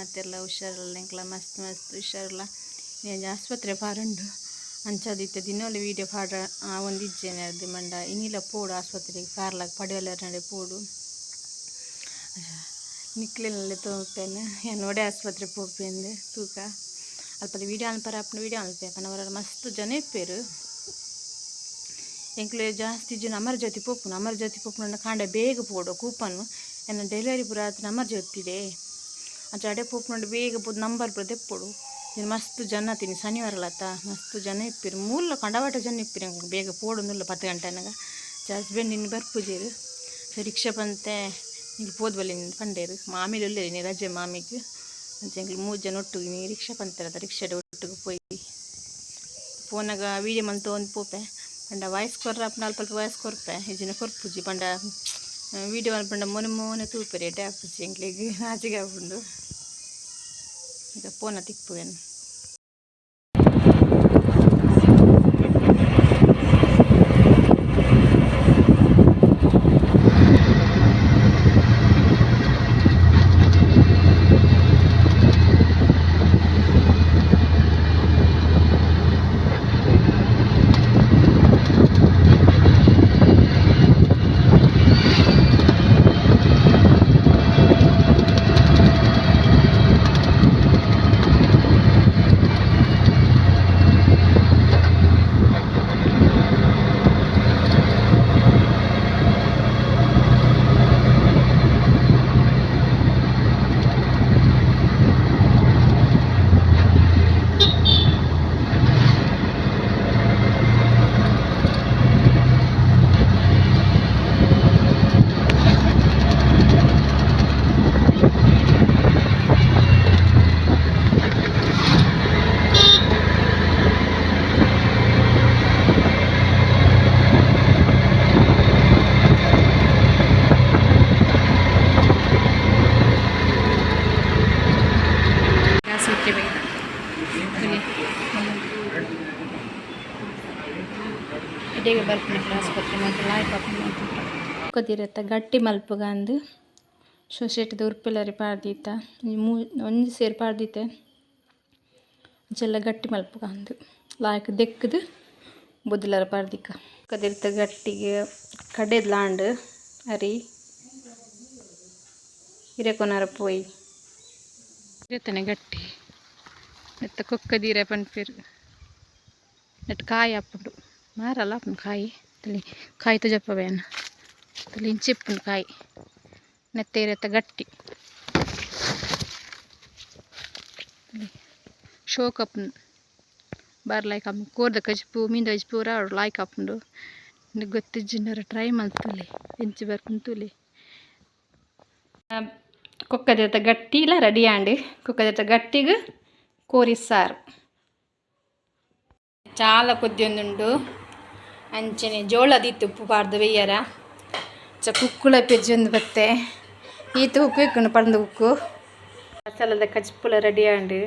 ಮಾತೆಲ್ಲ ಹುಷಾರಲ್ಲ ಎಂಕ್ಲ ಮಸ್ತ್ ಮಸ್ತ್ ಹುಷಾರಲ್ಲ నేను ಆಸ್ಪತ್ರೆ ಪಾರುಂಡು ಅಂಚದಿತ್ತೆ ದಿನೊಲೆ ವೀಡಿಯೋ ಪಾಡ ಒಂದು ಇಜ್ಜೇನೆ ಅದು ಮಂಡ ಇನ್ನಿಲ್ಲ ಪೋಡು ಆಸ್ಪತ್ರೆಗೆ ಕಾರ್ಲಾಗ ಪಡೆಯಲ್ಲ ನಡೆ ಪೋಡು ನಿಕ್ಲಿನಲ್ಲೇ ತೋಪೇನೆ ನೋಡೆ ಆಸ್ಪತ್ರೆ ಪೋಪೇಂದು ತೂಕ ಅಲ್ಪದ ವೀಡಿಯೋ ಅನ್ಪರ ಅಪ್ಪನ ವೀಡಿಯೋ ಅನ್ಪೇಪನ ಅವರ ಮಸ್ತ್ ಜನ ಇಪ್ಪೇರು ಎಂಕ್ಲೆ ಜಾಸ್ತಿ ಜನ ಅಮರ ಜ್ಯೋತಿ ಪೋಪುನ ಕಾಂಡೆ ಬೇಗ ಪೋಡು ಕೂಪನ್ನು ಎನ್ನ ಡೆಲಿವರಿ ಪುರ ಆತ ಅಮರ ಜ್ಯೋತಿಡೆ ಅಂಚ ಅಡೆ ಪೋಪುನ ಬೇಗ ಪೋದು ನಂಬರ್ ಪುರ ತೆಪ್ಪೊಡು ಇದು ಮಸ್ತ್ ಜನ ತಿನ್ನಿ ಶನಿವಾರಲತ್ತ ಮಸ್ತ್ ಜನ ಇಪ್ಪಿರು ಮೂಲ ಕಂಡವಾಟ ಜನ ಇಪ್ಪಿರು ಬೇಗ ಪೋಡೊಂದುಲ್ಲ 10 ಗಂಟೆ ಅನ್ನಗ ಹಸ್ಬೆಂಡ್ ಇನ್ನು ಬರ್ಪುಜೇರು ರಿಕ್ಷಾ ಬಂತೆ ಹಿಂಗೆ ಪೋದ್ವಲ್ಲಿ ಪಂಡೇರು ಮಾಮಿಲಿ ಒಳ್ಳೆ ನೀ ರಜೆ ಮಾಮಿಗೆ ಅಂತ ಎಂಗ್ಳು 3 ಜನ ಒಟ್ಟಿಗೆ ನೀ ರಿಕ್ಷಾ ಬಂತಾರದ ರಿಕ್ಷಾದ ಒಟ್ಟಿಗೆ ಪೋಯಿ ಫೋನಾಗ ವೀಡಿಯೋ ಮಂತು ಒಂದು ಪೋಪೆ ಪಂಡ ವಾಯ್ಸ್ ಕೊರ್ರ ಅಪ್ಪ ಅಲ್ಪ ವಾಯ್ಸ್ ಕೊರ್ಪೆ ಈಜಿನ ಕೊರ್ಪುಜಿ ಪಂಡ ವೀಡಿಯೋ ಪಂಡ ಮೊನೆ ತೂಪರಿ ಟ್ಯಾಪುಜಿ ಎಂಗ್ಳಿಗೆ ಆಚೆಗೆ ಆಗ್ಬಂಡು ಈಗ ಫೋನ ತಿಪ್ಪುವೇನು ಇಡೀಗೆ ಬರ್ತೀನಿ ಆಸ್ಪತ್ರೆ ಮತ್ತು ಲಾಯ್ಕೊದಿರತ್ತ ಗಟ್ಟಿ ಮಲ್ಪಗಂದು ಸೊಸೈಟಿದ ಉರ್ಪಿಲ್ಲರಿ ಪಾಡ್ದಿತ್ತ ಒಂದು ಸೇರಿ ಪಾಡ್ದಿತ್ತೆ ಜೆಲ್ಲ ಗಟ್ಟಿ ಮಲ್ಪಗಂದು ಲಾಯ್ಕ್ ದೆಕ್ಕದು ಬುದ್ಲರ ಪಾಡ್ದಿಕ್ಕ ಕದಿರ್ತ ಗಟ್ಟಿಗೆ ಕಡೆದ್ ಲಾಂಡ್ ಅರಿ ಹಿರೇಕೊನಾರ ಪೋಯಿ ಇರತ್ತನೆ ಗಟ್ಟಿ ನೆತ್ತ ಕೊಕ್ಕದೀರ ಪನ್ಪೇರು ನೆಟ್ ಕಾಯಿ ಹಾಪುಂಡು ಮಾರಲ್ಲ ಅಪ್ಪನ ಕಾಯಿ ತುಜಪ್ಪವೇನ ತಲೆ ಇಂಚಿಪ್ಪುಂಡು ಕಾಯಿ ನೆತ್ತ ಇರತ್ತ ಗಟ್ಟಿ ಶೋಕ್ ಅಪ್ಪನು ಬಾರ್ ಲಾಯ್ಕ್ ಅಪ್ಪ ಕೋರ್ದ ಕಜ್ಪು ಮೀಂದ ಕಜ್ಪು ರಾಡು ಲಾಯ್ಕ್ ಅಪ್ಪುಂಡು ಗೊತ್ತಿಜ್ಜಿಂಡರ ಟ್ರೈ ಮಾಡ್ತುಲಿ ಎಂಚಿ ಬರ್ಕುಂತುಲಿ ಕೊಕ್ಕದಿರತ್ತ ಗಟ್ಟಿ ಇಲ್ಲ ರೆಡಿ ಆಂಡು ಕೊಕ್ಕದಿರತ್ತ ಗಟ್ಟಿಗೆ ಕೋರಿ ಸಾರು ಚಾಲ ಕೊದ್ದಿಯೊಂದುಂಡು ಅಂಚನೆ ಜೋಳದಿತ್ತು ಉಪ್ಪು ಪಾಡ್ದು ಬೇಯರ ಕುಕ್ಕುಳ ಪೆಜ್ಜೊಂದು ಬತ್ತೆ ಈತ ಉಪ್ಪು ಇಕ್ಕುಂಡು ಪಂದು ಉಕ್ಕು ಮಸಾಲದ ಕಜ್ಪುಲ ರೆಡಿ ಆಂಡು